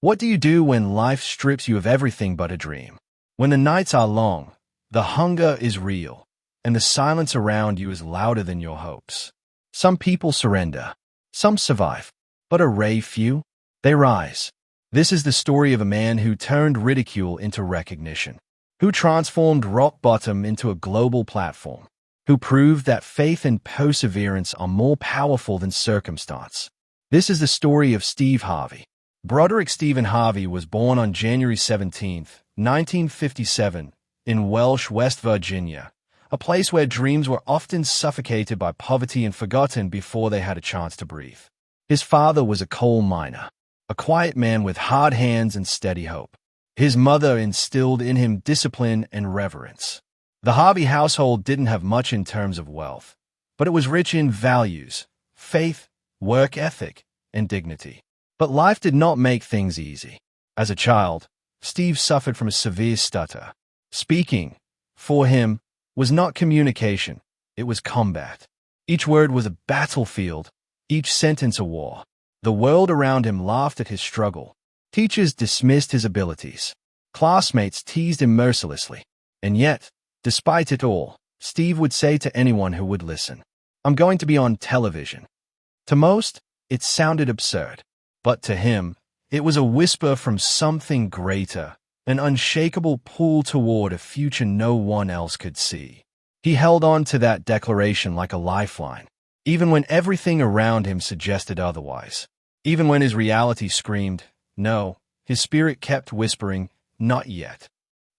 What do you do when life strips you of everything but a dream? When the nights are long, the hunger is real, and the silence around you is louder than your hopes. Some people surrender. Some survive. But a rare few, they rise. This is the story of a man who turned ridicule into recognition, who transformed rock bottom into a global platform, who proved that faith and perseverance are more powerful than circumstance. This is the story of Steve Harvey. Broderick Stephen Harvey was born on January 17, 1957, in Welsh, West Virginia, a place where dreams were often suffocated by poverty and forgotten before they had a chance to breathe. His father was a coal miner, a quiet man with hard hands and steady hope. His mother instilled in him discipline and reverence. The Harvey household didn't have much in terms of wealth, but it was rich in values, faith, work ethic, and dignity. But life did not make things easy. As a child, Steve suffered from a severe stutter. Speaking, for him, was not communication, it was combat. Each word was a battlefield, each sentence a war. The world around him laughed at his struggle. Teachers dismissed his abilities. Classmates teased him mercilessly. And yet, despite it all, Steve would say to anyone who would listen, "I'm going to be on television." To most, it sounded absurd. But to him, it was a whisper from something greater, an unshakable pull toward a future no one else could see. He held on to that declaration like a lifeline, even when everything around him suggested otherwise. Even when his reality screamed, no, his spirit kept whispering, not yet.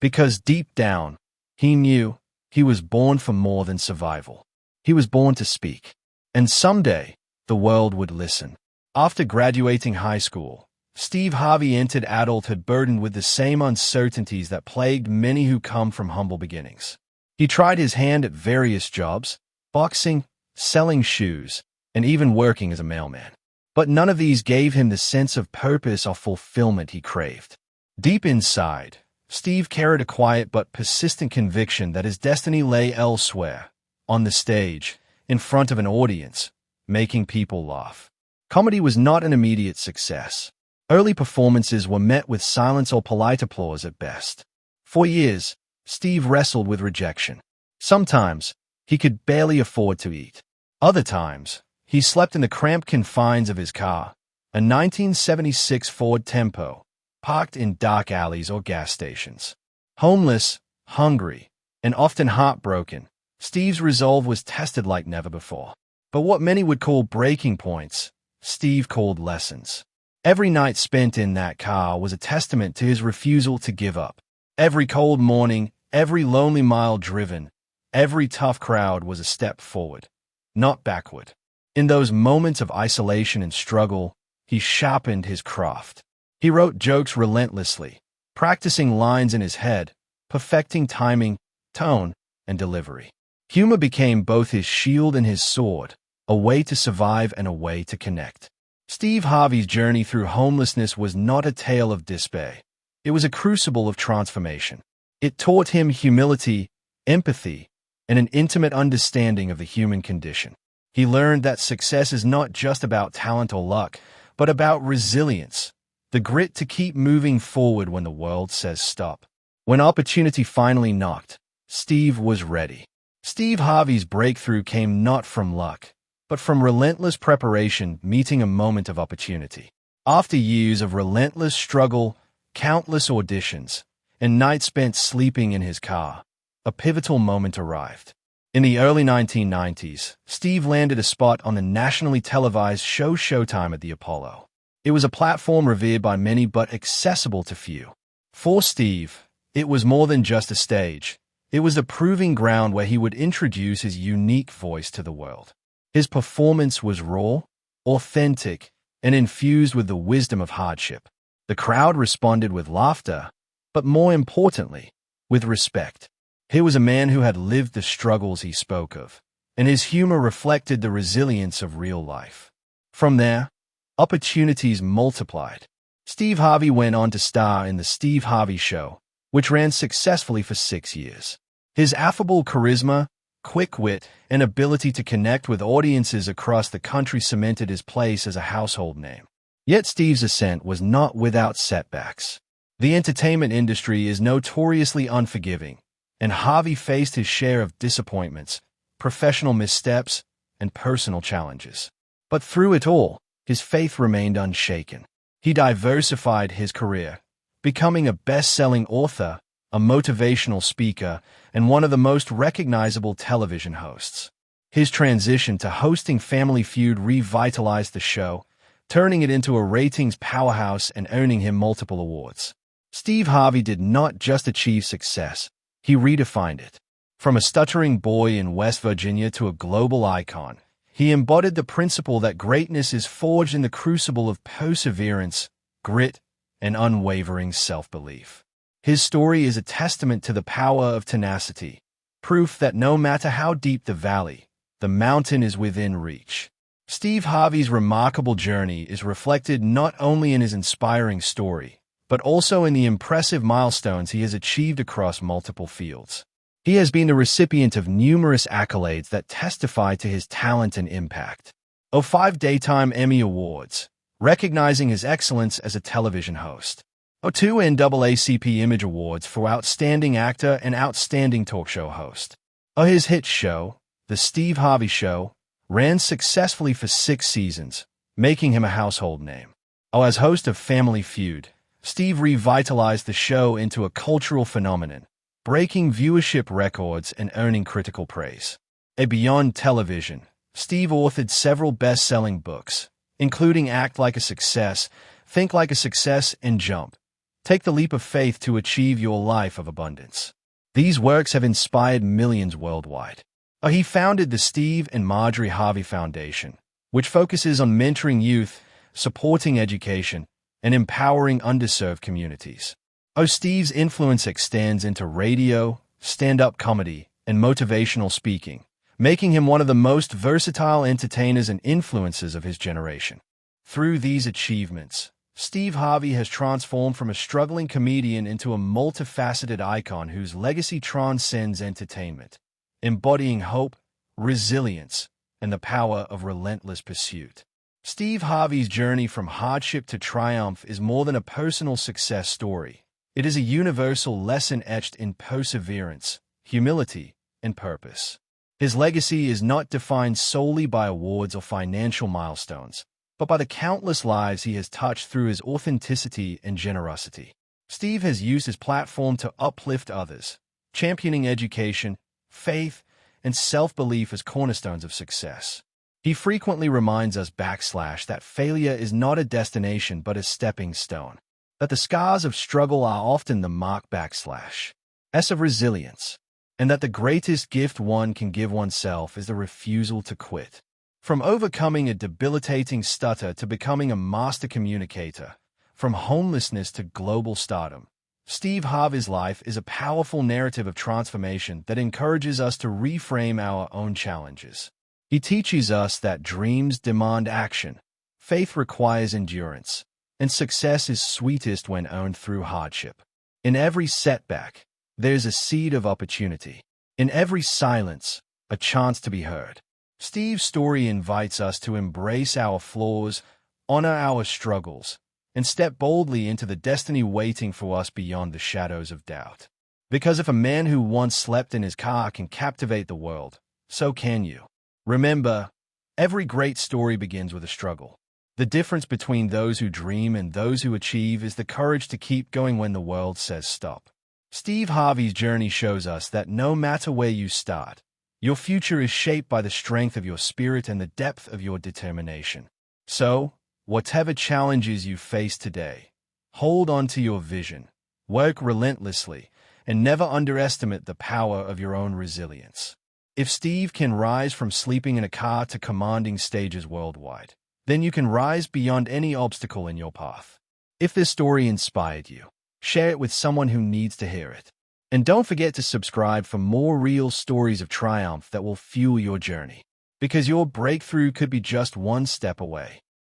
Because deep down, he knew he was born for more than survival. He was born to speak. And someday, the world would listen. After graduating high school, Steve Harvey entered adulthood burdened with the same uncertainties that plagued many who come from humble beginnings. He tried his hand at various jobs, boxing, selling shoes, and even working as a mailman. But none of these gave him the sense of purpose or fulfillment he craved. Deep inside, Steve carried a quiet but persistent conviction that his destiny lay elsewhere, on the stage, in front of an audience, making people laugh. Comedy was not an immediate success. Early performances were met with silence or polite applause at best. For years, Steve wrestled with rejection. Sometimes, he could barely afford to eat. Other times, he slept in the cramped confines of his car, a 1976 Ford Tempo, parked in dark alleys or gas stations. Homeless, hungry, and often heartbroken, Steve's resolve was tested like never before. But what many would call breaking points, Steve called lessons. Every night spent in that car was a testament to his refusal to give up. Every cold morning, every lonely mile driven, every tough crowd was a step forward, not backward. In those moments of isolation and struggle, he sharpened his craft. He wrote jokes relentlessly, practicing lines in his head, perfecting timing, tone, and delivery. Humor became both his shield and his sword, a way to survive and a way to connect. Steve Harvey's journey through homelessness was not a tale of despair. It was a crucible of transformation. It taught him humility, empathy, and an intimate understanding of the human condition. He learned that success is not just about talent or luck, but about resilience, the grit to keep moving forward when the world says stop. When opportunity finally knocked, Steve was ready. Steve Harvey's breakthrough came not from luck, but from relentless preparation meeting a moment of opportunity. After years of relentless struggle, countless auditions, and nights spent sleeping in his car, a pivotal moment arrived. In the early 1990s, Steve landed a spot on the nationally televised show Showtime at the Apollo. It was a platform revered by many but accessible to few. For Steve, it was more than just a stage. It was the proving ground where he would introduce his unique voice to the world. His performance was raw, authentic, and infused with the wisdom of hardship. The crowd responded with laughter, but more importantly, with respect. He was a man who had lived the struggles he spoke of, and his humor reflected the resilience of real life. From there, opportunities multiplied. Steve Harvey went on to star in The Steve Harvey Show, which ran successfully for 6 years. His affable charisma, quick wit, and ability to connect with audiences across the country cemented his place as a household name. Yet Steve's ascent was not without setbacks. The entertainment industry is notoriously unforgiving, and Harvey faced his share of disappointments, professional missteps, and personal challenges. But through it all, his faith remained unshaken. He diversified his career, becoming a best-selling author, a motivational speaker, and one of the most recognizable television hosts. His transition to hosting Family Feud revitalized the show, turning it into a ratings powerhouse and earning him multiple awards. Steve Harvey did not just achieve success, he redefined it. From a stuttering boy in West Virginia to a global icon, he embodied the principle that greatness is forged in the crucible of perseverance, grit, and unwavering self-belief. His story is a testament to the power of tenacity, proof that no matter how deep the valley, the mountain is within reach. Steve Harvey's remarkable journey is reflected not only in his inspiring story, but also in the impressive milestones he has achieved across multiple fields. He has been the recipient of numerous accolades that testify to his talent and impact. 5 Daytime Emmy Awards, recognizing his excellence as a television host. 2 NAACP Image Awards for Outstanding Actor and Outstanding Talk Show Host. His hit show, The Steve Harvey Show, ran successfully for 6 seasons, making him a household name. As host of Family Feud, Steve revitalized the show into a cultural phenomenon, breaking viewership records and earning critical praise. Beyond television, Steve authored several best-selling books, including Act Like a Success, Think Like a Success, and Jump. Take the leap of faith to achieve your life of abundance. These works have inspired millions worldwide. He founded the Steve and Marjorie Harvey Foundation, which focuses on mentoring youth, supporting education, and empowering underserved communities. Steve's influence extends into radio, stand-up comedy, and motivational speaking, making him one of the most versatile entertainers and influencers of his generation. Through these achievements, Steve Harvey has transformed from a struggling comedian into a multifaceted icon whose legacy transcends entertainment, embodying hope, resilience, and the power of relentless pursuit. Steve Harvey's journey from hardship to triumph is more than a personal success story. It is a universal lesson etched in perseverance, humility, and purpose. His legacy is not defined solely by awards or financial milestones, but by the countless lives he has touched through his authenticity and generosity. Steve has used his platform to uplift others, championing education, faith, and self-belief as cornerstones of success. He frequently reminds us that failure is not a destination but a stepping stone, that the scars of struggle are often the mark of resilience, and that the greatest gift one can give oneself is the refusal to quit. From overcoming a debilitating stutter to becoming a master communicator, from homelessness to global stardom, Steve Harvey's life is a powerful narrative of transformation that encourages us to reframe our own challenges. He teaches us that dreams demand action, faith requires endurance, and success is sweetest when earned through hardship. In every setback, there's a seed of opportunity. In every silence, a chance to be heard. Steve's story invites us to embrace our flaws, honor our struggles, and step boldly into the destiny waiting for us beyond the shadows of doubt. Because if a man who once slept in his car can captivate the world, so can you. Remember, every great story begins with a struggle. The difference between those who dream and those who achieve is the courage to keep going when the world says stop. Steve Harvey's journey shows us that no matter where you start, your future is shaped by the strength of your spirit and the depth of your determination. So, whatever challenges you face today, hold on to your vision, work relentlessly, and never underestimate the power of your own resilience. If Steve can rise from sleeping in a car to commanding stages worldwide, then you can rise beyond any obstacle in your path. If this story inspired you, share it with someone who needs to hear it. And don't forget to subscribe for more real stories of triumph that will fuel your journey. Because your breakthrough could be just one step away.